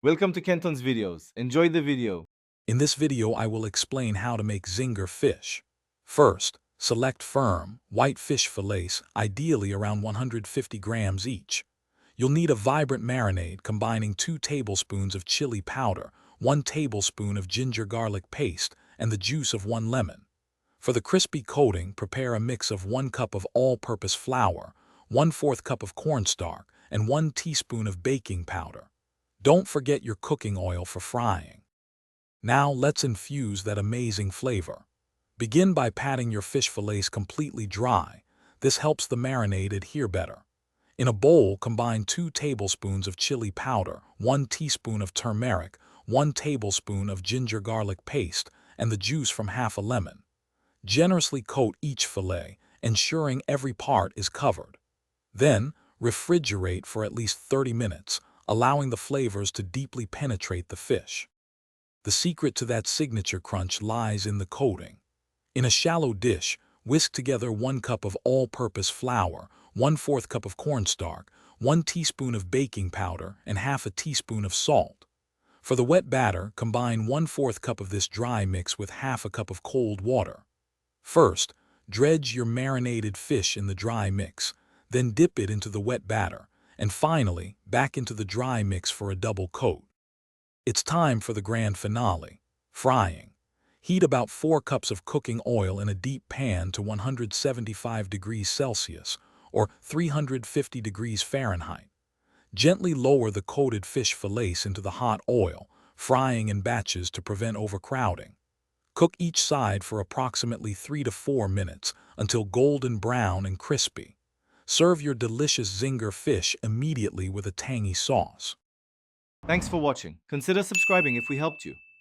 Welcome to Kenton's videos. Enjoy the video. In this video, I will explain how to make Zinger fish. First, select firm, white fish fillets, ideally around 150 grams each. You'll need a vibrant marinade combining 2 tablespoons of chili powder, 1 tablespoon of ginger garlic paste, and the juice of 1 lemon. For the crispy coating, prepare a mix of 1 cup of all-purpose flour, 1/4 cup of cornstarch, and 1 teaspoon of baking powder. Don't forget your cooking oil for frying. Now let's infuse that amazing flavor. Begin by patting your fish fillets completely dry. This helps the marinade adhere better. In a bowl, combine 2 tablespoons of chili powder, 1 teaspoon of turmeric, 1 tablespoon of ginger garlic paste, and the juice from half a lemon. Generously coat each fillet, ensuring every part is covered. Then, refrigerate for at least 30 minutes, allowing the flavors to deeply penetrate the fish. The secret to that signature crunch lies in the coating. In a shallow dish, whisk together 1 cup of all-purpose flour, 1/4 cup of cornstarch, 1 teaspoon of baking powder, and half a teaspoon of salt. For the wet batter, combine 1/4 cup of this dry mix with half a cup of cold water. First, dredge your marinated fish in the dry mix, then dip it into the wet batter, and finally, back into the dry mix for a double coat. It's time for the grand finale, frying. Heat about 4 cups of cooking oil in a deep pan to 175 degrees Celsius or 350 degrees Fahrenheit. Gently lower the coated fish fillets into the hot oil, frying in batches to prevent overcrowding. Cook each side for approximately 3 to 4 minutes until golden brown and crispy. Serve your delicious Zinger fish immediately with a tangy sauce. Thanks for watching. Consider subscribing if we helped you.